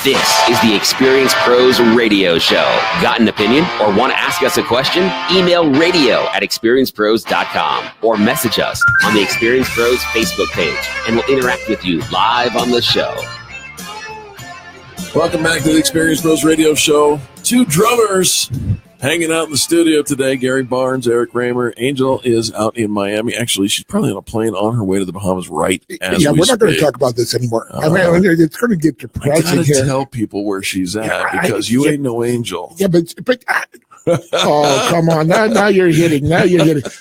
This is the Experience Pros Radio Show. Got an opinion or want to ask us a question? Email radio@experiencepros.com or message us on the Experience Pros Facebook page, and we'll interact with you live on the show. Welcome back to the Experience Pros Radio Show. Two drummers hanging out in the studio today. Gary Barnes, Eric Raymer. Angel is out in Miami. Actually, she's probably on a plane on her way to the Bahamas right as we're not going to talk about this anymore. I mean, it's going to get depressing. I gotta tell people where she's at because you ain't no angel. Yeah, but oh, come on. Now you're hitting.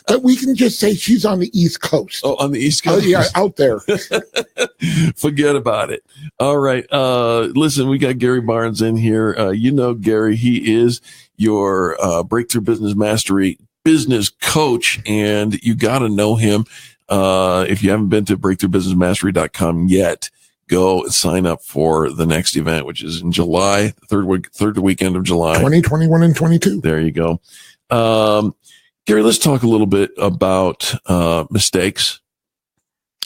But we can just say she's on the East Coast. Oh, on the East Coast? Oh, yeah, out there. Forget about it. All right. Listen, we got Gary Barnes in here. You know Gary. He is your Breakthrough Business Mastery business coach, and you got to know him. If you haven't been to breakthroughbusinessmastery.com yet, go sign up for the next event, which is in July, third weekend of July. 2021 and 22. There you go. Gary, let's talk a little bit about mistakes.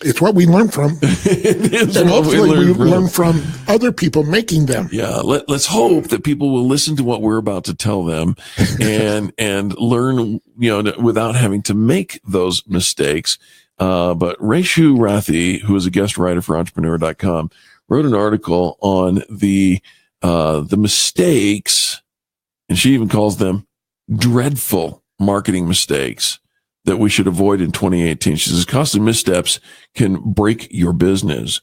It's what we learn from. It is and what hopefully we learn from other people making them. Yeah, let's hope that people will listen to what we're about to tell them and learn, without having to make those mistakes. But Raishu Rathi, who is a guest writer for entrepreneur.com, wrote an article on the mistakes, and she even calls them dreadful marketing mistakes that we should avoid in 2018. She says, costly missteps can break your business.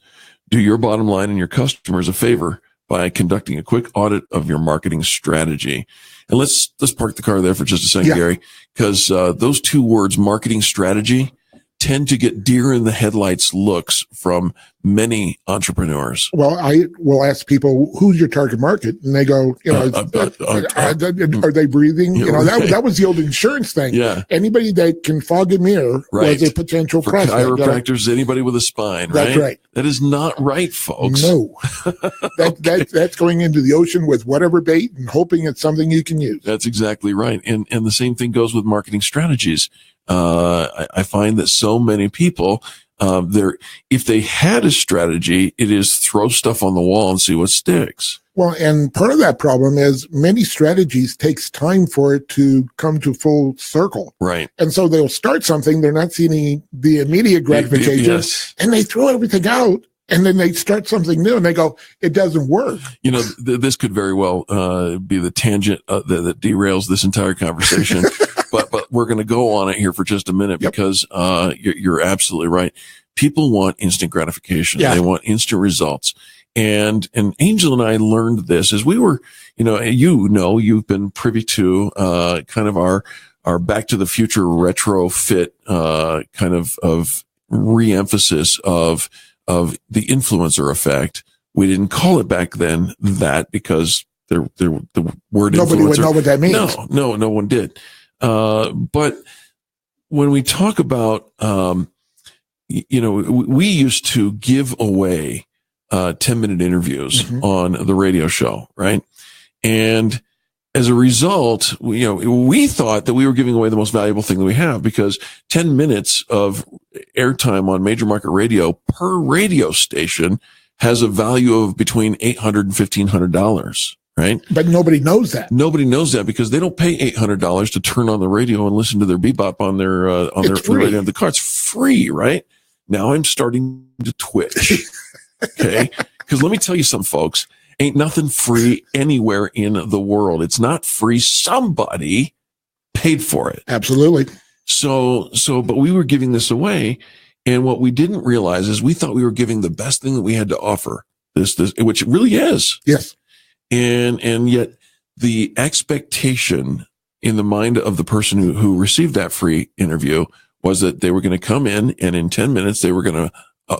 Do your bottom line and your customers a favor by conducting a quick audit of your marketing strategy. And let's park the car there for just a second, Gary, because those two words, marketing strategy, tend to get deer in the headlights looks from many entrepreneurs. Well, I will ask people, who's your target market? And they go, are they breathing? That was the old insurance thing. Yeah. Anybody that can fog a mirror was a potential for prospect. Chiropractors, anybody with a spine, right? That's right. That is not right, folks. No. That's going into the ocean with whatever bait and hoping it's something you can use. That's exactly right. And the same thing goes with marketing strategies. I find that so many people, if they had a strategy, it is throw stuff on the wall and see what sticks. Well, and part of that problem is many strategies takes time for it to come to full circle. Right. And so they'll start something, they're not seeing the immediate gratification, yes. And they throw everything out. And then they start something new and they go, it doesn't work. This could very well be the tangent that derails this entire conversation. but we're going to go on it here for just a minute because you're absolutely right. People want instant gratification. Yeah. They want instant results. And Angel and I learned this as we were, you've been privy to kind of our Back to the Future retrofit kind of re-emphasis of the influencer effect. We didn't call it back then that because the word nobody influencer, would know what that means. No one did. But when we talk about, we used to give away 10-minute interviews on the radio show, right? And as a result, we thought that we were giving away the most valuable thing that we have because 10 minutes of airtime on major market radio per radio station has a value of between $800 and $1,500, right? But nobody knows that. Nobody knows that because they don't pay $800 to turn on the radio and listen to their bebop on their radio in the car. It's free, right? Now I'm starting to twitch. Okay. Because let me tell you something, folks. Ain't nothing free anywhere in the world. It's not free. Somebody paid for it. Absolutely. But we were giving this away. And what we didn't realize is we thought we were giving the best thing that we had to offer. This, which it really is. Yes. And yet the expectation in the mind of the person who received that free interview was that they were going to come in and in 10 minutes, they were going to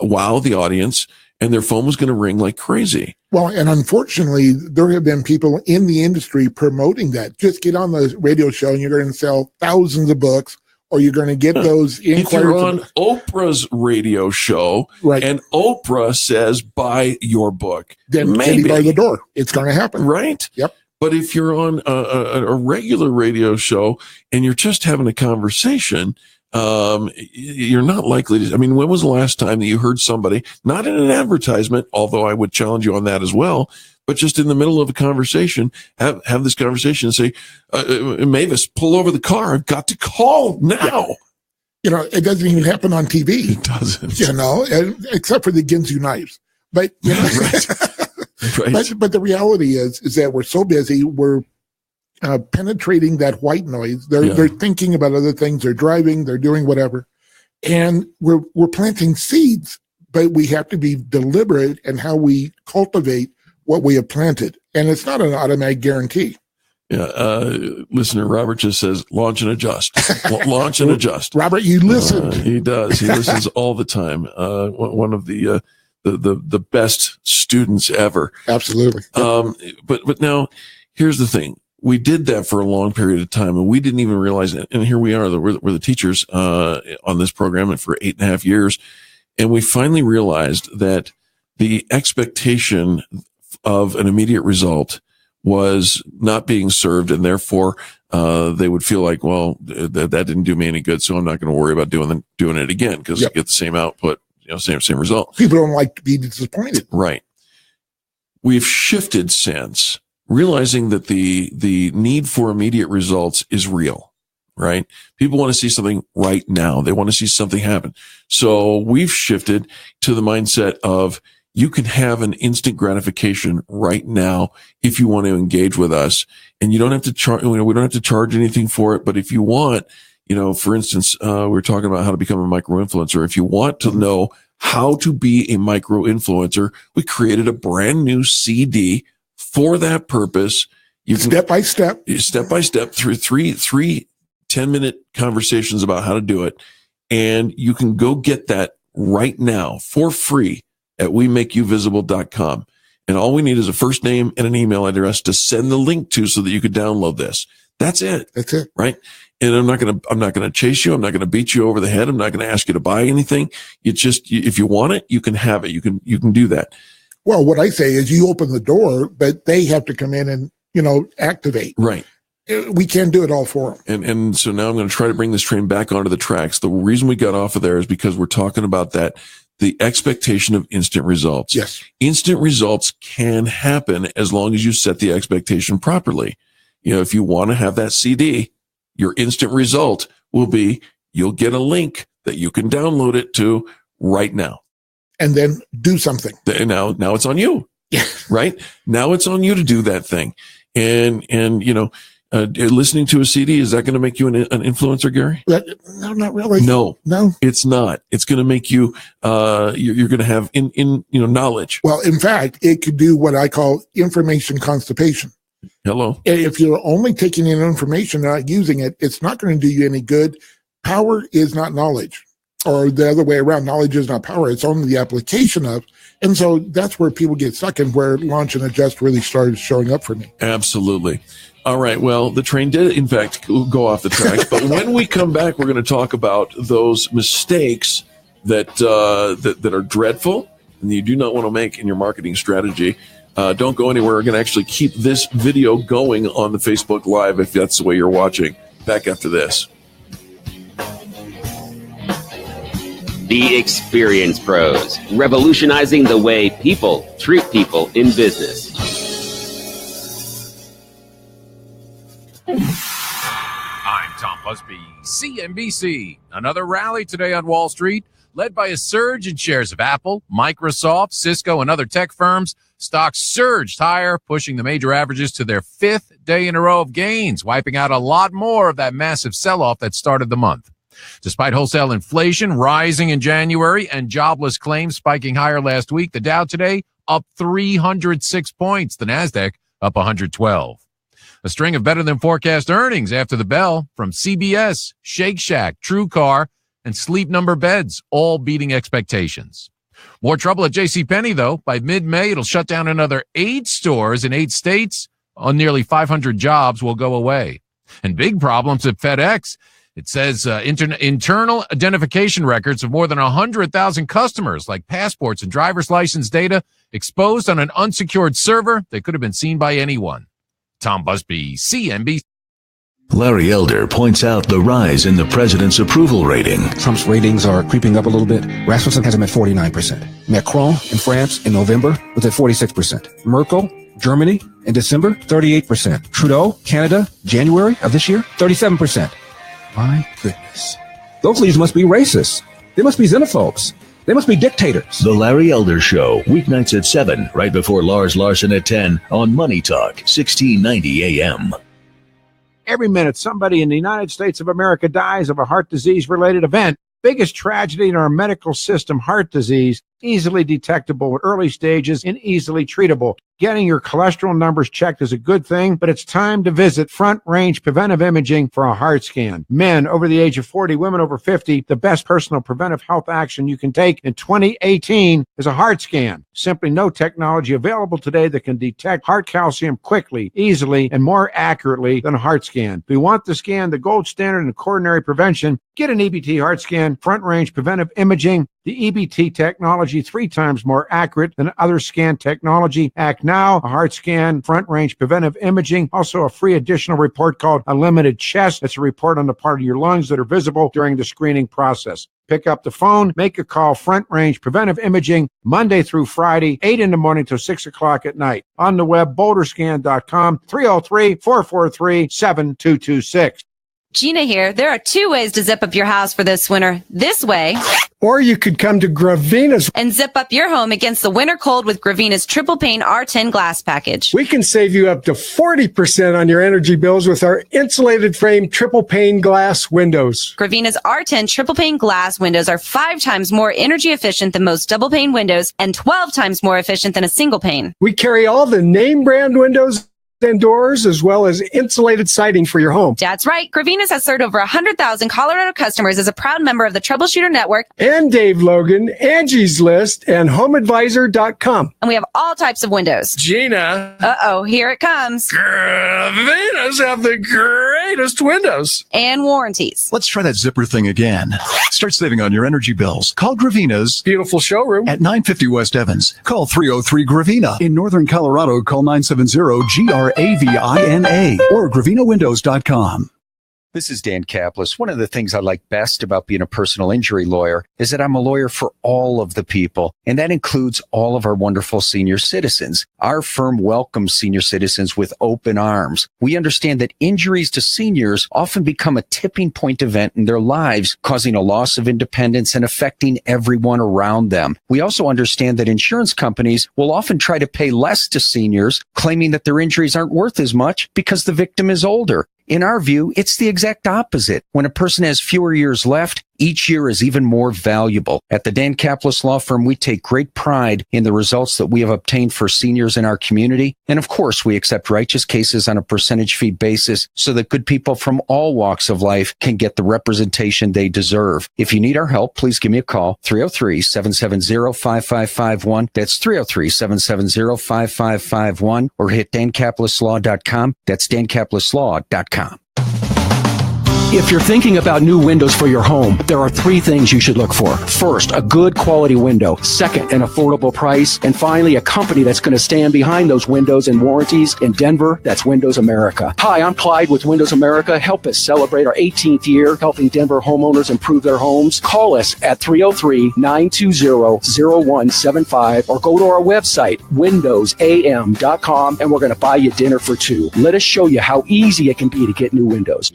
wow the audience and their phone was going to ring like crazy. Well, and unfortunately, there have been people in the industry promoting that. Just get on the radio show and you're going to sell thousands of books, or you're going to get those inquiries. If you're on Oprah's radio show, right, and Oprah says, buy your book, then maybe by the door, it's going to happen. Right? Yep. But if you're on a regular radio show and you're just having a conversation, you're not likely to. I mean, when was the last time that you heard somebody, not in an advertisement, although I would challenge you on that as well, but just in the middle of a conversation, have this conversation and say, Mavis, pull over the car. I've got to call now. Yeah. You know, it doesn't even happen on TV. It doesn't. You know, except for the Ginsu knives. But, you know, right. But the reality is that we're so busy, we're penetrating that white noise. They're thinking about other things. They're driving. They're doing whatever. And we're planting seeds, but we have to be deliberate in how we cultivate what we have planted. And it's not an automatic guarantee. Yeah, listener Robert just says, launch and adjust. Launch and adjust. Robert, you listen. He does. He listens all the time. One of the best students ever. Absolutely. But now, here's the thing. We did that for a long period of time, and we didn't even realize it. And here we are. We're the teachers on this program and for 8.5 years. And we finally realized that the expectation of an immediate result was not being served, and therefore they would feel like, well, that didn't do me any good, so I'm not going to worry about doing it again because you get the same output, same result. People don't like to be disappointed. Right. We've shifted since, realizing that the need for immediate results is real, right? People want to see something right now. They want to see something happen. So we've shifted to the mindset of, you can have an instant gratification right now if you want to engage with us, and you don't have to charge. We don't have to charge anything for it. But if you want, for instance, we're talking about how to become a micro influencer. If you want to know how to be a micro influencer, we created a brand new CD for that purpose. You can step by step through three 10-minute conversations about how to do it, and you can go get that right now for free at WeMakeYouVisible.com. And all we need is a first name and an email address to send the link to so that you could download this. That's it. Right? And I'm not going to chase you. I'm not going to beat you over the head. I'm not going to ask you to buy anything. If you want it, you can have it. You can do that. Well, what I say is you open the door, but they have to come in and, activate. Right. We can't do it all for them. And so now I'm going to try to bring this train back onto the tracks. The reason we got off of there is because we're talking about that. The expectation of instant results. Yes. Instant results can happen as long as you set the expectation properly. If you want to have that CD, your instant result will be you'll get a link that you can download it to right now. And then do something. Now it's on you. Yeah. Right? Now it's on you to do that thing. And listening to a CD, is that going to make you an influencer, Gary? No, not really. No, it's not. It's going to make you, you're going to have knowledge. Well, in fact, it could do what I call information constipation. Hello. If you're only taking in information and not using it, it's not going to do you any good. Power is not knowledge, or the other way around. Knowledge is not power. It's only the application of. And so that's where people get stuck and where launch and adjust really started showing up for me. Absolutely. All right. Well, the train did, in fact, go off the tracks. But when we come back, we're going to talk about those mistakes that are dreadful and you do not want to make in your marketing strategy. Don't go anywhere. We're going to actually keep this video going on the Facebook Live if that's the way you're watching. Back after this. The Experience Pros, revolutionizing the way people treat people in business. I'm Tom Busby, CNBC. Another rally today on Wall Street, led by a surge in shares of Apple, Microsoft, Cisco, and other tech firms. Stocks surged higher, pushing the major averages to their 5th day in a row of gains, wiping out a lot more of that massive sell-off that started the month. Despite wholesale inflation rising in January and jobless claims spiking higher last week, the Dow today up 306 points, the Nasdaq up 112. A string of better than forecast earnings after the bell from CBS, Shake Shack, TrueCar, and Sleep Number Beds, all beating expectations. More trouble at JCPenney, though. By mid-May, it'll shut down another 8 stores in 8 states. On nearly 500 jobs will go away. And big problems at FedEx. It says internal identification records of more than 100,000 customers, like passports and driver's license data, exposed on an unsecured server that could have been seen by anyone. Tom Busby, CNBC. Larry Elder points out the rise in the president's approval rating. Trump's ratings are creeping up a little bit. Rasmussen has him at 49%. Macron in France in November was at 46%. Merkel Germany, in December, 38%. Trudeau, Canada, January of this year, 37%. My goodness. Those leaders must be racist. They must be xenophobes. They must be dictators. The Larry Elder Show, weeknights at 7, right before Lars Larson at 10 on Money Talk, 1690 AM. Every minute, somebody in the United States of America dies of a heart disease-related event. Biggest tragedy in our medical system, heart disease, easily detectable at early stages and easily treatable. Getting your cholesterol numbers checked is a good thing, but it's time to visit Front Range Preventive Imaging for a heart scan. Men over the age of 40, women over 50, the best personal preventive health action you can take in 2018 is a heart scan. Simply no technology available today that can detect heart calcium quickly, easily, and more accurately than a heart scan. If you want the scan, the gold standard in coronary prevention, get an EBT heart scan, Front Range Preventive Imaging. The EBT technology 3 times more accurate than other scan technology. Act now, a heart scan, Front Range Preventive Imaging. Also a free additional report called Unlimited Chest. It's a report on the part of your lungs that are visible during the screening process. Pick up the phone, make a call, Front Range Preventive Imaging, Monday through Friday, 8 in the morning till 6 o'clock at night. On the web, boulderscan.com, 303-443-7226. Gina here. There are 2 ways to zip up your house for this winter. This way. Or you could come to Gravina's and zip up your home against the winter cold with Gravina's triple pane R10 glass package. We can save you up to 40% on your energy bills with our insulated frame triple pane glass windows. Gravina's R10 triple pane glass windows are 5 times more energy efficient than most double pane windows and 12 times more efficient than a single pane. We carry all the name brand windows and doors, as well as insulated siding for your home. That's right. Gravina's has served over 100,000 Colorado customers as a proud member of the Troubleshooter Network. And Dave Logan, Angie's List, and HomeAdvisor.com. And we have all types of windows. Gina. Uh-oh, here it comes. Gravina's have the greatest windows. And warranties. Let's try that zipper thing again. Start saving on your energy bills. Call Gravina's beautiful showroom at 950 West Evans. Call 303-GRAVINA. In Northern Colorado, call 970-GRAVINA or GravinaWindows.com. This is Dan Kaplis. One of the things I like best about being a personal injury lawyer is that I'm a lawyer for all of the people, and that includes all of our wonderful senior citizens. Our firm welcomes senior citizens with open arms. We understand that injuries to seniors often become a tipping point event in their lives, causing a loss of independence and affecting everyone around them. We also understand that insurance companies will often try to pay less to seniors, claiming that their injuries aren't worth as much because the victim is older. In our view, it's the exact opposite. When a person has fewer years left, each year is even more valuable. At the Dan Kaplis Law Firm, we take great pride in the results that we have obtained for seniors in our community. And of course, we accept righteous cases on a percentage fee basis so that good people from all walks of life can get the representation they deserve. If you need our help, please give me a call, 303-770-5551. That's 303-770-5551, or hit dankapleslaw.com. That's dankapleslaw.com. If you're thinking about new windows for your home, there are 3 things you should look for. First, a good quality window. Second, an affordable price. And finally, a company that's going to stand behind those windows and warranties. In Denver, that's Windows America. Hi, I'm Clyde with Windows America. Help us celebrate our 18th year helping Denver homeowners improve their homes. Call us at 303-920-0175 or go to our website, windowsam.com, and we're going to buy you dinner for 2. Let us show you how easy it can be to get new windows.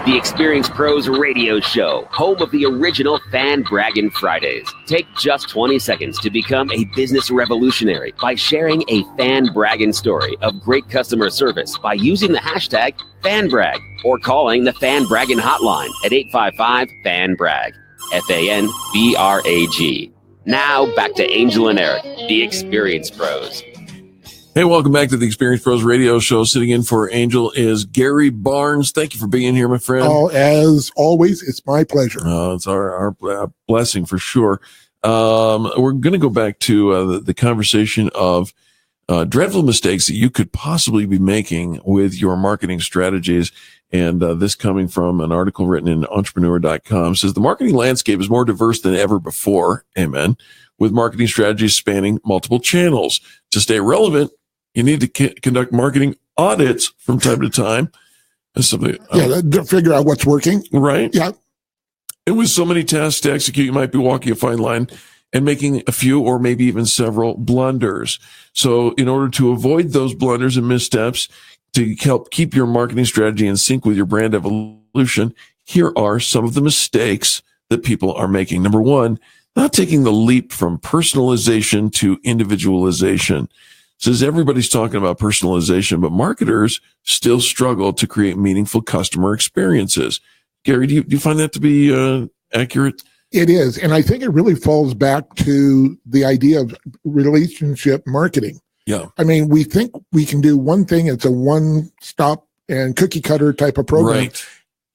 The Experienced Pros Radio Show, home of the original Fan Braggin' Fridays. Take just 20 seconds to become a business revolutionary by sharing a fan bragging story of great customer service by using the hashtag FanBrag or calling the Fan Braggin' hotline at 855-FAN-BRAG, FANBRAG. Now back to Angel and Eric, the Experienced Pros. Hey, welcome back to the Experienced Pros Radio Show. Sitting in for Angel is Gary Barnes. Thank you for being here, my friend. Oh, as always, it's my pleasure. It's our blessing for sure. We're going to go back to the conversation of dreadful mistakes that you could possibly be making with your marketing strategies. And this coming from an article written in entrepreneur.com says the marketing landscape is more diverse than ever before. Amen. With marketing strategies spanning multiple channels. To stay relevant, you need to conduct marketing audits from time to time. That's something. To figure out what's working. Right. Yeah. And with so many tasks to execute, you might be walking a fine line and making a few or maybe even several blunders. So in order to avoid those blunders and missteps, to help keep your marketing strategy in sync with your brand evolution, here are some of the mistakes that people are making. Number one, not taking the leap from personalization to individualization. Says everybody's talking about personalization, but marketers still struggle to create meaningful customer experiences. Gary, do you find that to be accurate? It is. And I think it really falls back to the idea of relationship marketing. Yeah. I mean, we think we can do one thing. It's a one-stop and cookie-cutter type of program. Right.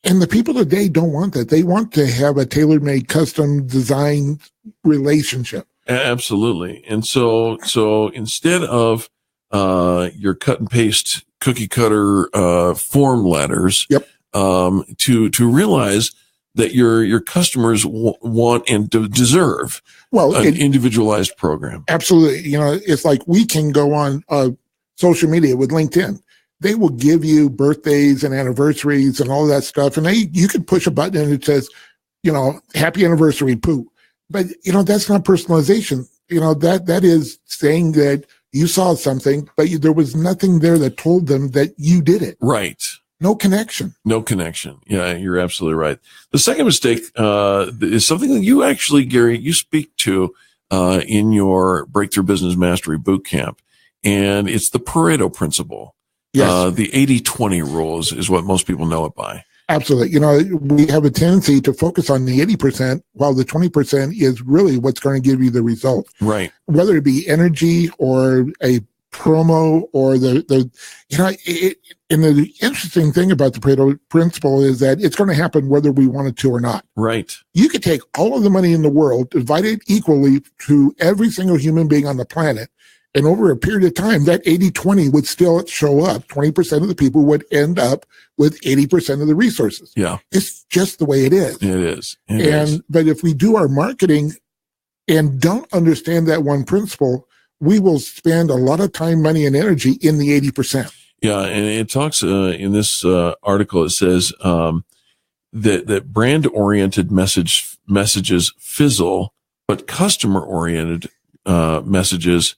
And the people today don't want that. They want to have a tailor-made, custom design relationship. Absolutely. And so instead of your cut and paste cookie cutter form letters, yep. To realize that your customers want and deserve an individualized program. Absolutely. You know, it's like we can go on social media with LinkedIn. They will give you birthdays and anniversaries and all that stuff. And you could push a button and it says, you know, happy anniversary, poo. But, you know, that's not personalization. You know, that is saying that you saw something, but there was nothing there that told them that you did it. Right. No connection. No connection. Yeah, you're absolutely right. The second mistake is something that you actually, Gary, you speak to in your Breakthrough Business Mastery Bootcamp, and it's the Pareto Principle. Yes. The 80-20 rule is what most people know it by. Absolutely. You know, we have a tendency to focus on the 80%, while the 20% is really what's going to give you the result. Right. Whether it be energy or a promo or and the interesting thing about the Pareto Principle is that it's going to happen whether we want it to or not. Right. You could take all of the money in the world, divide it equally to every single human being on the planet, and over a period of time, that 80-20 would still show up. 20% of the people would end up with 80% of the resources. Yeah. It's just the way it is. It is. But if we do our marketing and don't understand that one principle, we will spend a lot of time, money, and energy in the 80%. Yeah, and it talks in this article. It says that brand-oriented messages fizzle, but customer-oriented messages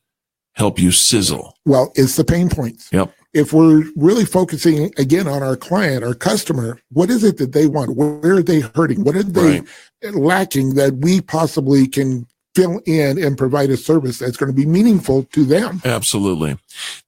help you sizzle. Well, it's the pain points. Yep. If we're really focusing again on our client, our customer, what is it that they want? Where are they hurting? What are they lacking that we possibly can fill in and provide a service that's going to be meaningful to them? Absolutely.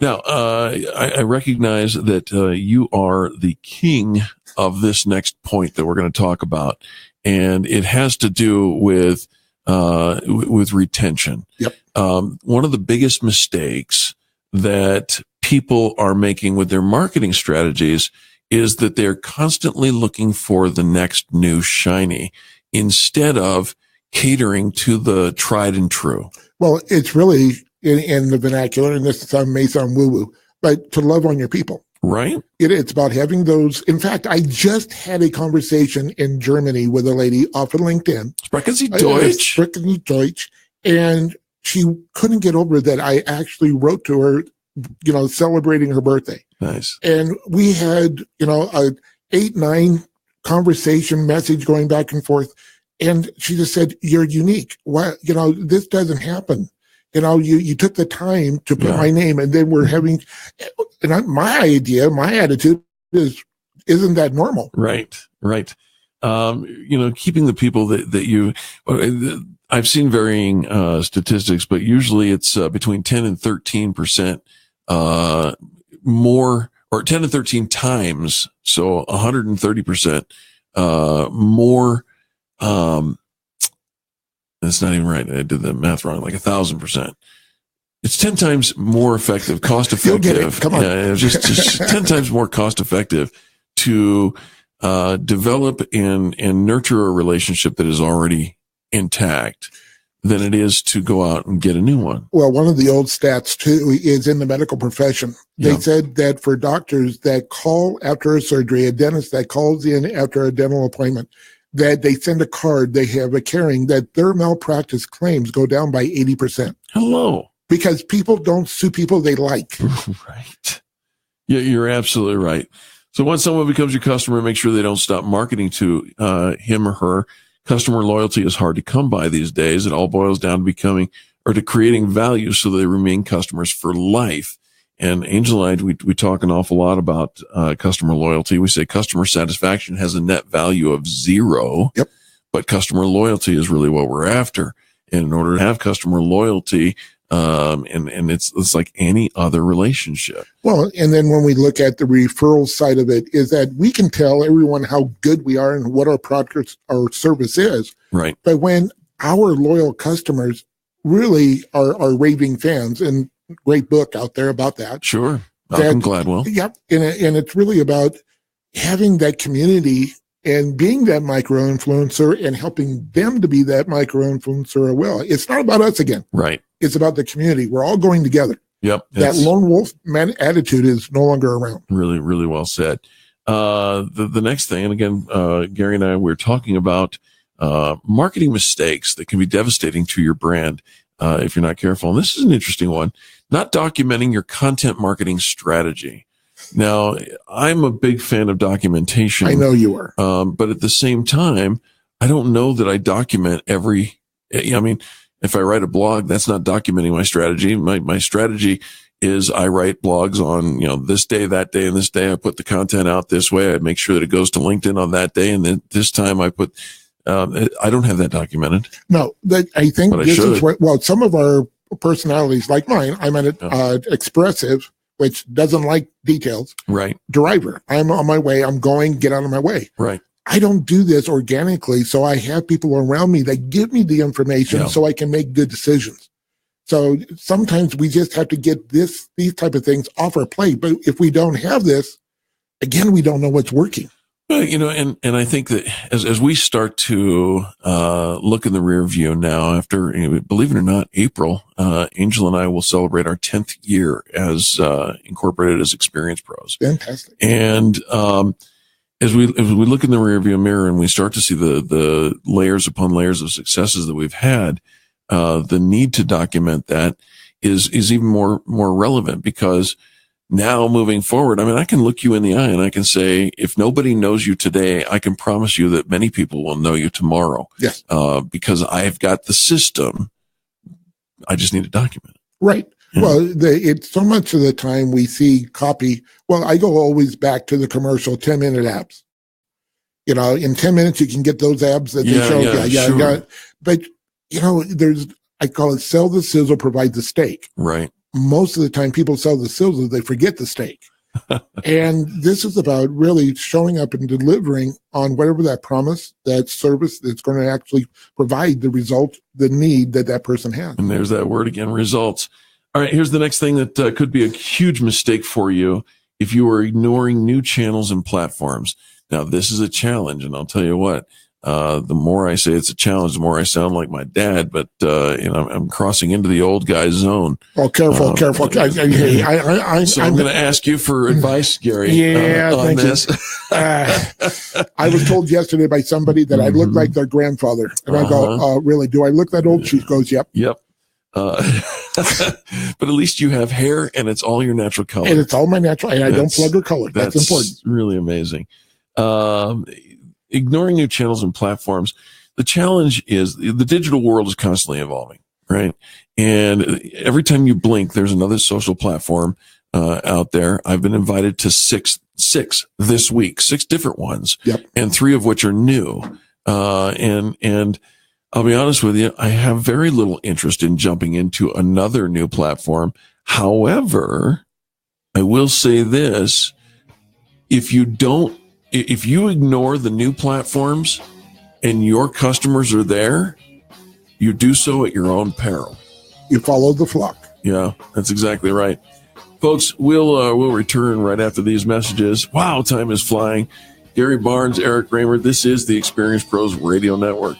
Now, I recognize that you are the king of this next point that we're going to talk about, and it has to do with retention. Yep. One of the biggest mistakes that people are making with their marketing strategies is that they're constantly looking for the next new shiny instead of catering to the tried and true. Well, it's really in the vernacular, and this may sound woo-woo, but to love on your people. Right. It's about having those. In fact, I just had a conversation in Germany with a lady off of LinkedIn. Sprechen Sie Deutsch? Sprechen Sie Deutsch. And she couldn't get over that I actually wrote to her, you know, celebrating her birthday. Nice. And we had, you know, a 8-9 conversation message going back and forth. And she just said, "You're unique. Why, you know, this doesn't happen. You know, you took the time to put my name, and then we're having," and my attitude is, isn't that normal? Right. You know, keeping the people that you, I've seen varying statistics, but usually it's between 10 and 13% more, or 10 to 13 times. So 130% more. That's not even right. I did the math wrong, like 1,000%. It's 10 times more effective, cost effective. Come on. Yeah, just 10 times more cost effective to develop and nurture a relationship that is already intact than it is to go out and get a new one. Well, one of the old stats too is in the medical profession. They said that for doctors that call after a surgery, a dentist that calls in after a dental appointment, that they send a card, they have a caring, that their malpractice claims go down by 80%. Hello. Because people don't sue people they like. Right. Yeah, you're absolutely right. So once someone becomes your customer, make sure they don't stop marketing to him or her. Customer loyalty is hard to come by these days. It all boils down to creating value so they remain customers for life. And Angel and I, we talk an awful lot about customer loyalty. We say customer satisfaction has a net value of 0. Yep. But customer loyalty is really what we're after. And in order to have customer loyalty, and it's like any other relationship. Well, and then when we look at the referral side of it, is that we can tell everyone how good we are and what our product or service is. Right. But when our loyal customers really are raving fans, and great book out there about that. Sure. Malcolm Gladwell. Yep. And it's really about having that community and being that micro-influencer and helping them to be that micro-influencer as well. It's not about us again. Right. It's about the community. We're all going together. Yep. That lone wolf man attitude is no longer around. Really, really well said. The next thing, and again, Gary and I, we're talking about marketing mistakes that can be devastating to your brand if you're not careful. And this is an interesting one. Not documenting your content marketing strategy. Now, I'm a big fan of documentation. I know you are. But at the same time, I don't know that I document every, I mean, if I write a blog, that's not documenting my strategy. My strategy is I write blogs on, this day, that day, and this day. I put the content out this way. I make sure that it goes to LinkedIn on that day. And then this time I put, I don't have that documented. No, I think but this is what, well, some of our personalities like mine, I'm an expressive, which doesn't like details. Right. Driver. I'm on my way. I'm going, get out of my way. Right. I don't do this organically. So I have people around me that give me the information so I can make good decisions. So sometimes we just have to get these type of things off our plate. But if we don't have this, again, we don't know what's working. Well, and I think that as we start to look in the rear view now, after, believe it or not, April, Angel and I will celebrate our 10th year as incorporated as Experience Pros. Fantastic. And as we look in the rear view mirror and we start to see the layers upon layers of successes that we've had, the need to document that is even more relevant, because now moving forward, I can look you in the eye and I can say, if nobody knows you today, I can promise you that many people will know you tomorrow. Yes. Because I've got the system. I just need to document it. Right. Yeah. Well, it's so much of the time we see copy. Well, I go always back to the commercial 10-minute abs. In 10 minutes, you can get those abs that they show. Sure. But, I call it sell the sizzle, provide the steak. Right. Most of the time people sell the sizzle, they forget the steak. And this is about really showing up and delivering on whatever that promise, that service that's going to actually provide the result, the need that person has. And there's that word again, results. All right, here's the next thing that could be a huge mistake for you if you are ignoring new channels and platforms. Now, this is a challenge, and I'll tell you what. The more I say it's a challenge, the more I sound like my dad, but, I'm crossing into the old guy zone. Oh, careful. So I'm going to ask you for advice, Gary. Yeah, on thank this. You. I was told yesterday by somebody that I look like their grandfather. And I go, really? Do I look that old? She goes, yep. Yep. But at least you have hair and it's all your natural color. And it's all my natural, and I don't plug or color. That's important. Really amazing. Ignoring new channels and platforms. The challenge is the digital world is constantly evolving, right? And every time you blink, there's another social platform out there. I've been invited to six this week, 6 different ones, and 3 of which are new. And I'll be honest with you, I have very little interest in jumping into another new platform. However, I will say this: if you ignore the new platforms and your customers are there, you do so at your own peril. You follow the flock. Yeah, that's exactly right. Folks, we'll return right after these messages. Wow, time is flying. Gary Barnes, Eric Raymer, this is the Experience Pros Radio Network.